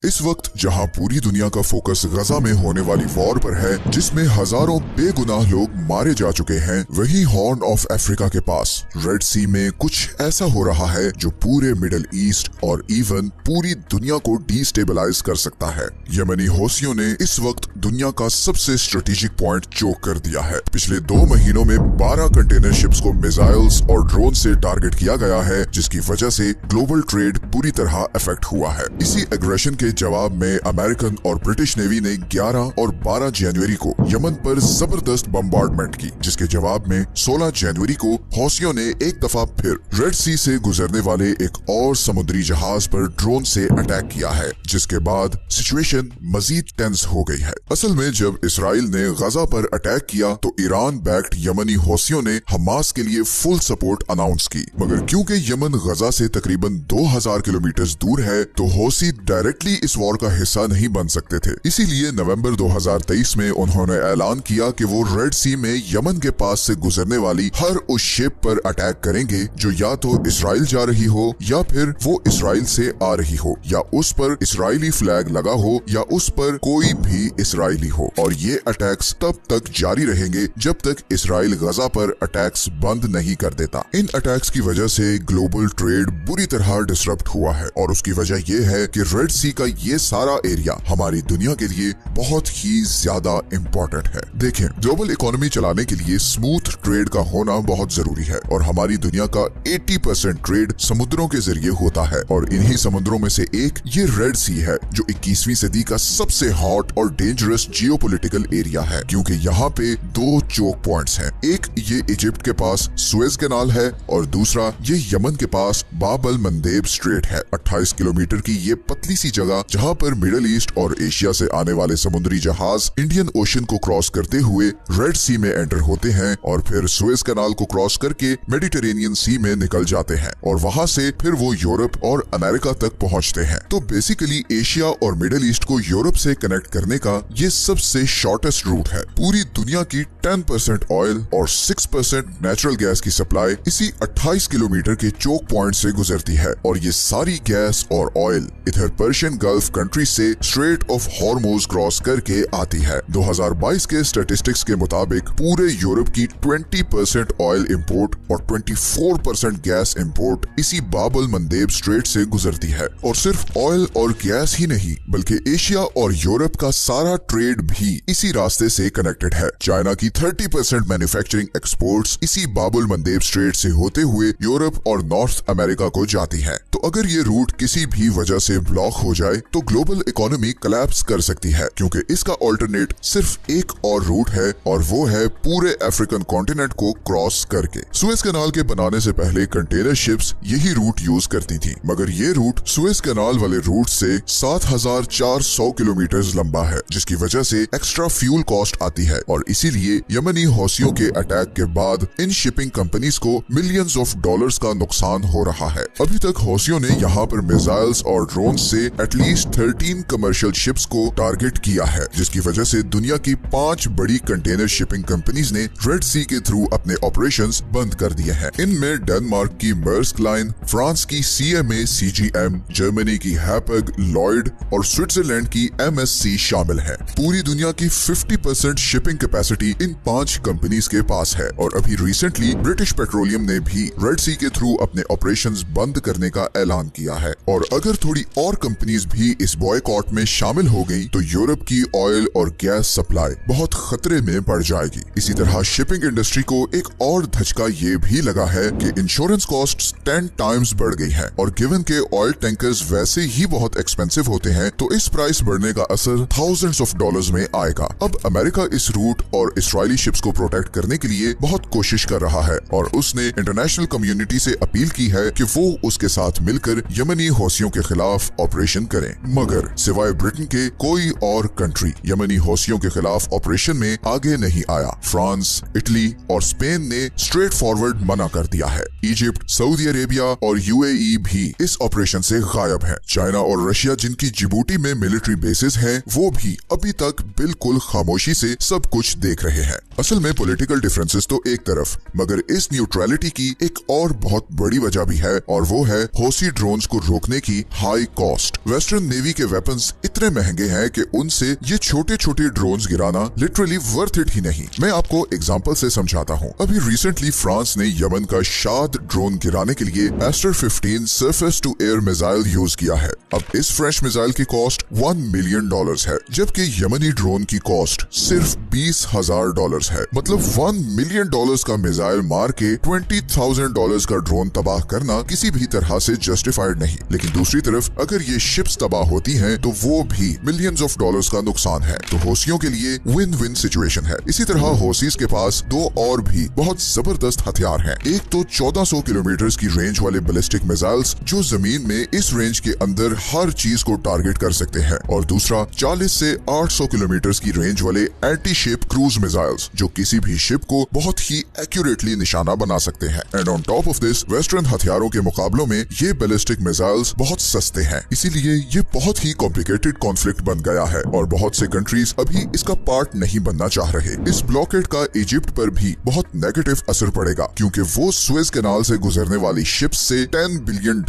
इस वक्त जहां पूरी दुनिया का फोकस गजा में होने वाली वॉर पर है, जिसमें हजारों बेगुनाह लोग मारे जा चुके हैं, वहीं हॉर्न ऑफ अफ्रीका के पास रेड सी में कुछ ऐसा हो रहा है जो पूरे मिडिल ईस्ट और इवन पूरी दुनिया को डिस्टेबलाइज कर सकता है। यमनी हौसियों ने इस वक्त दुनिया का सबसे स्ट्रेटेजिक पॉइंट चोक कर दिया है। पिछले 2 महीनों में 12 कंटेनर शिप्स को मिसाइल्स और ड्रोन से टारगेट किया गया है, जिसकी वजह से ग्लोबल ट्रेड पूरी तरह अफेक्ट हुआ है। इसी एग्रेशन के जवाब में अमेरिकन और ब्रिटिश नेवी ने 11 और 12 जनवरी को यमन पर जबरदस्त बम्बार्डमेंट की, जिसके जवाब में 16 जनवरी को हौसियों ने एक दफा फिर रेड सी से गुजरने वाले एक और समुद्री जहाज पर ड्रोन से अटैक किया है, जिसके बाद सिचुएशन मजीद टेंस हो गई है। असल में जब इसराइल ने गजा पर अटैक किया तो ईरान बैक्ड यमनी हौसियों ने हमास के लिए फुल सपोर्ट अनाउंस की, मगर क्योंकि यमन गजा से तकरीबन 2000 किलोमीटर दूर है तो हौसी डायरेक्टली इस वॉर का हिस्सा नहीं बन सकते थे। इसीलिए नवंबर 2023 में उन्होंने ऐलान किया कि वो रेड सी में यमन के पास से गुजरने वाली हर उस शिप पर अटैक करेंगे जो या तो इसराइल जा रही हो या फिर वो इसराइल से आ रही हो, या उस पर इसराइली फ्लैग लगा हो या उस पर कोई भी इसराइली हो। और ये अटैक्स तब तक जारी रहेंगे जब तक इसराइल गजा पर अटैक्स बंद नहीं कर देता। इन अटैक्स की वजह से ग्लोबल ट्रेड बुरी तरह डिसरप्ट हुआ है और उसकी वजह यह है कि रेड सी का ये सारा एरिया हमारी दुनिया के लिए बहुत ही ज्यादा इम्पोर्टेंट है। देखें, ग्लोबल इकोनॉमी चलाने के लिए स्मूथ ट्रेड का होना बहुत जरूरी है और हमारी दुनिया का 80% ट्रेड समुद्रों के जरिए होता है और इन्हीं समुद्रों में से एक ये रेड सी है जो 21वीं सदी का सबसे हॉट और डेंजरस जियोपॉलिटिकल एरिया है, क्योंकि यहाँ पे 2 चोक पॉइंट्स हैं। एक ये इजिप्ट के पास सुएज कैनाल है और दूसरा ये यमन के पास बाब अल मंदेब स्ट्रेट है। 28 किलोमीटर की ये पतली सी जगह जहाँ पर मिडिल ईस्ट और एशिया से आने वाले समुद्री जहाज इंडियन ओशन को क्रॉस करते हुए रेड सी में एंटर होते हैं और फिर सुएज कैनाल को क्रॉस करके मेडिटेरेनियन सी में निकल जाते हैं और वहाँ से फिर वो यूरोप और अमेरिका तक पहुँचते हैं। तो बेसिकली एशिया और मिडिल ईस्ट को यूरोप से कनेक्ट करने का ये सबसे शॉर्टेस्ट रूट है। पूरी दुनिया की 10% ऑयल और 6% नेचुरल गैस की सप्लाई इसी 28 किलोमीटर के चोक पॉइंट से गुजरती है और ये सारी गैस और ऑयल इधर पर्शियन गल्फ कंट्री से स्ट्रेट ऑफ हॉर्मोज क्रॉस करके आती है। 2022 के स्टैटिस्टिक्स के मुताबिक पूरे यूरोप की 20% ऑयल इंपोर्ट और 24% गैस इंपोर्ट इसी बाब अल मंदेब स्ट्रेट से गुजरती है। और सिर्फ ऑयल और गैस ही नहीं बल्कि एशिया और यूरोप का सारा ट्रेड भी इसी रास्ते से कनेक्टेड है। चाइना की 30% मैन्युफैक्चरिंग एक्सपोर्ट्स इसी बाब अल मंदेब स्ट्रेट से होते हुए यूरोप और नॉर्थ अमेरिका को जाती है। तो अगर ये रूट किसी भी वजह से ब्लॉक हो जाए तो ग्लोबल इकोनॉमी कोलैप्स कर सकती है, क्योंकि इसका ऑल्टरनेट सिर्फ एक और रूट है और वो है पूरे अफ्रीकन कॉन्टिनेंट को क्रॉस करके। सुएज कैनाल के बनाने से पहले कंटेनर शिप्स यही रूट यूज करती थी, मगर ये रूट सुएज कैनाल वाले रूट से 7400 किलोमीटर लंबा है, जिसकी वजह से एक्स्ट्रा फ्यूल कॉस्ट आती है और इसीलिए यमनी हौसियों के अटैक के बाद इन शिपिंग कंपनीज को मिलियंस ऑफ डॉलर्स का नुकसान हो रहा है। अभी तक हौसियों ने यहाँ पर मिसाइल्स और ड्रोन से एटलीस्ट 13 कमर्शियल शिप्स को टारगेट किया है, जिसकी वजह से दुनिया की 5 बड़ी कंटेनर शिपिंग कंपनीज ने रेड सी के थ्रू अपने ऑपरेशंस बंद कर दिए हैं। इनमें डेनमार्क की मर्स्क लाइन, फ्रांस की CMA CGM, जर्मनी की हैपग, लॉयड और स्विट्जरलैंड की MSC शामिल है। पूरी दुनिया की 50% शिपिंग कैपेसिटी इन 5 कंपनीज के पास है और अभी रिसेंटली ब्रिटिश पेट्रोलियम ने भी रेड सी के थ्रू अपने ऑपरेशंस बंद करने का ऐलान किया है। और अगर थोड़ी और कंपनीज भी इस बॉयकॉट में शामिल हो गई तो यूरोप की ऑयल और गैस सप्लाई बहुत खतरे में पड़ जाएगी। इसी तरह शिपिंग इंडस्ट्री को एक और धचका ये भी लगा है कि इंश्योरेंस कॉस्ट्स 10 टाइम्स बढ़ गई है और गिवन के ऑयल टैंकर्स वैसे ही बहुत एक्सपेंसिव होते हैं तो इस प्राइस बढ़ने का असर थाउजेंड्स ऑफ डॉलर्स में आएगा। अब अमेरिका इस रूट और इसराइली शिप्स को प्रोटेक्ट करने के लिए बहुत कोशिश कर रहा है और उसने इंटरनेशनल कम्युनिटी से अपील की है कि वो उसके साथ मिलकर यमनी हौसियों के खिलाफ ऑपरेशन करें, मगर सिवाय ब्रिटेन के कोई और कंट्री यमनी हौसियों के खिलाफ ऑपरेशन में आगे नहीं आया। फ्रांस, इटली और स्पेन ने स्ट्रेट फॉरवर्ड मना कर दिया है। इजिप्ट, सऊदी अरेबिया और UAE भी इस ऑपरेशन से गायब है। चाइना और रशिया, जिनकी जिबूटी में मिलिट्री बेसिस हैं, वो भी अभी तक बिल्कुल खामोशी से सब कुछ देख रहे हैं। असल में पॉलिटिकल डिफरेंसेस तो एक तरफ, मगर इस न्यूट्रलिटी की एक और बहुत बड़ी वजह भी है और वो है हौसी ड्रोन्स को रोकने की high cost. Western western navy के वेपन्स इतने महंगे हैं कि उनसे ये छोटे छोटे ड्रोन्स गिराना लिटरली वर्थ इट ही नहीं। मैं आपको एग्जांपल से समझाता हूँ। अभी रिसेंटली फ्रांस ने यमन का शाद ड्रोन गिराने के लिए Aster 15 surface to air missile use किया है। अब इस फ्रेश मिसाइल की कॉस्ट $1 मिलियन है, जबकि यमनी ड्रोन की कॉस्ट सिर्फ $20,000 है। मतलब $1 मिलियन का मिसाइल मार के $20,000 का ड्रोन तबाह करना किसी भी तरह से जस्टिफाइड नहीं। लेकिन दूसरी तरफ अगर ये शिप्स तबाह होती हैं तो वो भी मिलियंस ऑफ डॉलर्स का नुकसान है। तो हौसियों के लिए विन विन सिचुएशन है। इसी तरह हौसीज के पास दो और भी बहुत जबरदस्त हथियार हैं। एक तो 1400 किलोमीटर की रेंज वाले बैलिस्टिक मिसाइल्स जो जमीन में इस रेंज के अंदर हर चीज को टारगेट कर सकते हैं, और दूसरा 40 से 800 किलोमीटर की रेंज वाले एंटी शिप क्रूज मिसाइल्स जो किसी भी शिप को बहुत ही एक्यूरेटली निशाना बना सकते हैं। And on top of this western हथियारों के मुकाबलों में ये बैलिस्टिक मिसाइल्स बहुत सस्ते हैं। इसीलिए ये बहुत ही कॉम्प्लिकेटेड कॉन्फ्लिक्ट बन गया है और बहुत से कंट्रीज अभी इसका पार्ट नहीं बनना चाह रहे। इस ब्लॉकेड का इजिप्ट पर भी बहुत नेगेटिव असर पड़ेगा, क्योंकि वो सुएज कैनाल से गुजरने वाली शिप्स से $10 बिलियन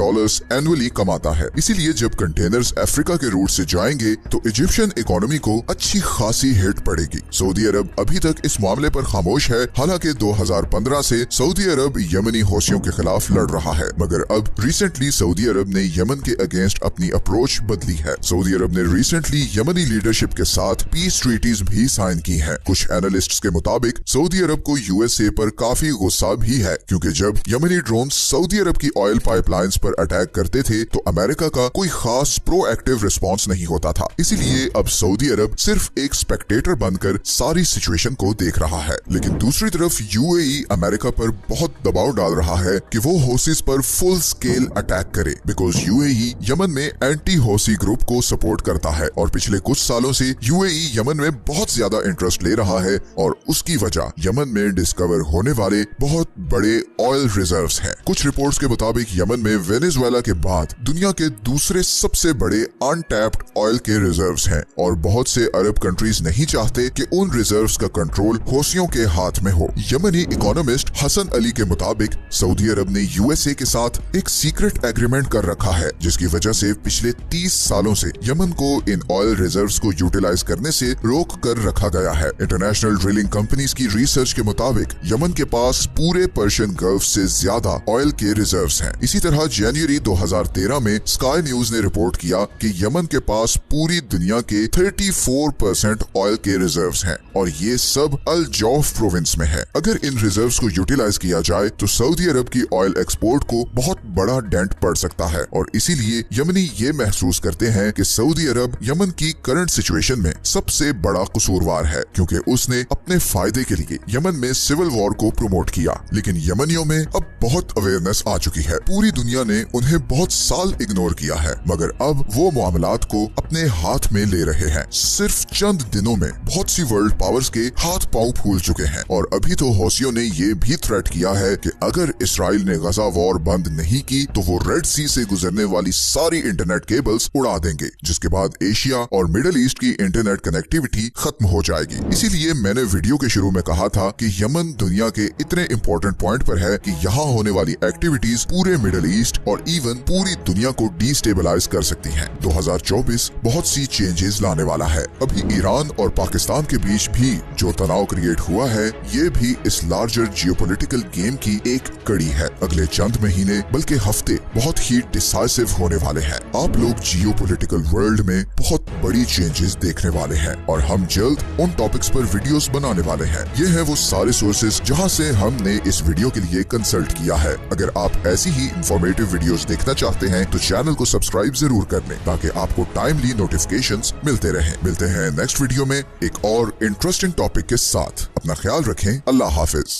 एनुअली कमाता है। इसीलिए जब कंटेनर्स अफ्रीका के रूट से जाएंगे तो इजिप्शियन इकोनॉमी को अच्छी खासी हिट पड़ेगी। सऊदी अरब अभी तक इस मामले पर खामोश है। हालांकि 2015 से सऊदी अरब यमनी हौसियों के खिलाफ लड़ रहा है, मगर अब रिसेंटली सऊदी अरब ने यमन के अगेंस्ट अपनी अप्रोच बदली है। सऊदी अरब ने रिसेंटली यमनी लीडरशिप के साथ पीस ट्रीटीज भी साइन की हैं। कुछ एनालिस्ट्स के मुताबिक सऊदी अरब को यूएसए पर काफी गुस्सा भी है, क्योंकि जब यमनी ड्रोन सऊदी अरब की ऑयल पाइपलाइंस पर अटैक करते थे तो अमेरिका का कोई खास प्रोएक्टिव रिस्पॉन्स नहीं होता था। इसीलिए अब सऊदी अरब सिर्फ एक स्पेक्टेटर बनकर सारी सिचुएशन को देख रहा है। लेकिन दूसरी तरफ यूएई अमेरिका पर बहुत दबाव डाल रहा है कि वो हौसीज पर फुल स्केल अटैक करे, बिकॉज यूएई यमन में एंटी हौसी ग्रुप को सपोर्ट करता है और पिछले कुछ सालों से यूएई यमन में बहुत ज्यादा इंटरेस्ट ले रहा है, और उसकी वजह यमन में डिस्कवर होने वाले बहुत बड़े ऑयल रिजर्व्स हैं। कुछ रिपोर्ट्स के मुताबिक यमन में वेनेजुएला के बाद दुनिया के दूसरे सबसे बड़े अनटैप्ड ऑयल के रिजर्व्स हैं, और बहुत से अरब कंट्रीज नहीं चाहते कि उन रिजर्व्स का कंट्रोल हौसियों के हाथ में हो। यमनी इकोनॉमिस्ट हसन अली के मुताबिक सऊदी अरब ने यूएसए के साथ एक सीक्रेट एग्रीमेंट कर रखा है, जिसकी वजह से पिछले 30 सालों से यमन को इन ऑयल रिजर्व्स को यूटिलाइज करने से रोक कर रखा गया है। इंटरनेशनल ड्रिलिंग कंपनीज की रिसर्च के मुताबिक यमन के पास पूरे पर्शियन गल्फ से ज्यादा ऑयल के रिजर्व्स हैं। इसी तरह जनवरी 2013 में स्काई न्यूज ने रिपोर्ट किया कि यमन के पास पूरी दुनिया के 34% ऑयल के रिजर्व्स हैं, और ये सब अल जौफ प्रोविंस में है। अगर इन रिजर्व्स को यूटिलाइज किया जाए तो सऊदी अरब की ऑयल एक्सपोर्ट को बहुत बड़ा डेंट पड़ सकता है, और इसीलिए यमनी ये महसूस करते हैं कि सऊदी अरब यमन की करंट सिचुएशन में सबसे बड़ा कसूरवार है, क्योंकि उसने अपने फायदे के लिए यमन में सिविल वॉर को प्रमोट किया। लेकिन यमनियों में अब बहुत अवेयरनेस आ चुकी है। पूरी दुनिया ने उन्हें बहुत साल इग्नोर किया है, मगर अब वो मामलात को अपने हाथ में ले रहे हैं। सिर्फ चंद दिनों में बहुत सी वर्ल्ड पावर्स के हाथ पांव फूल चुके हैं, और अभी तो हौसियों ने ये भी थ्रेट किया है कि अगर इसराइल ने गजा वॉर बंद नहीं की तो वो रेड सी से गुजरने वाली सारी इंटरनेट केबल्स उड़ा देंगे, जिसके बाद एशिया और मिडिल ईस्ट की इंटरनेट कनेक्टिविटी खत्म हो जाएगी। इसीलिए मैंने वीडियो के शुरू में कहा था कि यमन दुनिया के इतने इंपॉर्टेंट पॉइंट पर है कि यहाँ होने वाली एक्टिविटीज पूरे मिडिल ईस्ट और इवन पूरी दुनिया को डिस्टेबलाइज कर सकती हैं। 2024 बहुत सी चेंजेस लाने वाला है। अभी ईरान और पाकिस्तान के बीच भी जो तनाव क्रिएट हुआ है, ये भी इस लार्जर जियोपॉलिटिकल गेम की एक कड़ी है। अगले चंद महीने बल्कि हफ्ते बहुत ही डिसाइसिव होने वाले हैं। आप लोग जियोपॉलिटिकल वर्ल्ड में बहुत बड़ी चेंजेस देखने वाले हैं, और हम जल्द उन टॉपिक्स पर वीडियोस बनाने वाले हैं। ये है वो सारे सोर्सेज जहां से हमने इस वीडियो के लिए कंसल्ट किया है। अगर आप ऐसी ही इंफॉर्मेटिव वीडियोस देखना चाहते हैं तो चैनल को सब्सक्राइब जरूर कर लें, ताकि आपको टाइमली नोटिफिकेशंस मिलते रहें। मिलते हैं नेक्स्ट वीडियो में एक और इंटरेस्टिंग टॉपिक के साथ। अपना ख्याल रखें। अल्लाह हाफिज।